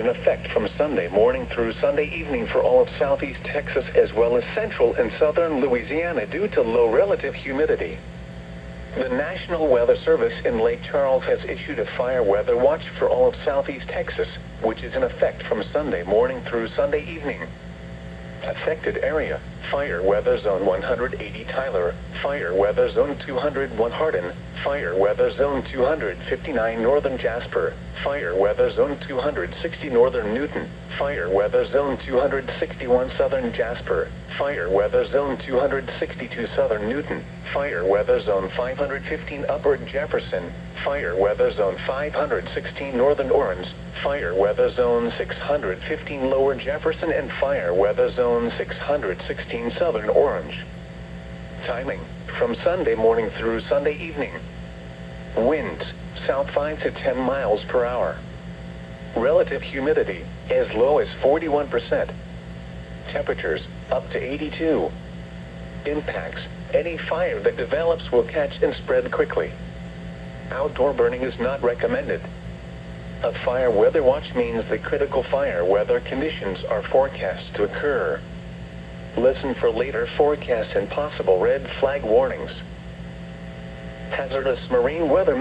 In effect from Sunday morning through Sunday evening for all of southeast Texas as well as central and southern Louisiana due to low relative humidity. The National Weather Service in Lake Charles has issued a fire weather watch for all of southeast Texas, which is in effect from Sunday morning through Sunday evening. Affected area: Fire Weather Zone 180 Tyler, Fire Weather Zone 201 Hardin, Fire Weather Zone 259 Northern Jasper, Fire Weather Zone 260 Northern Newton, Fire Weather Zone 261 Southern Jasper, Fire Weather Zone 262 Southern Newton, Fire Weather Zone 515 Upper Jefferson, Fire Weather Zone 516 Northern Orange, Fire Weather Zone 615 Lower Jefferson, and Fire Weather Zone 616 Southern Orange. Timing: from Sunday morning through Sunday evening. Winds, south 5 to 10 miles per hour. Relative humidity, as low as 41%. Temperatures, up to 82. Impacts: any fire that develops will catch and spread quickly. Outdoor burning is not recommended. A fire weather watch means that critical fire weather conditions are forecast to occur. Listen for later forecasts and possible red flag warnings. Hazardous marine weather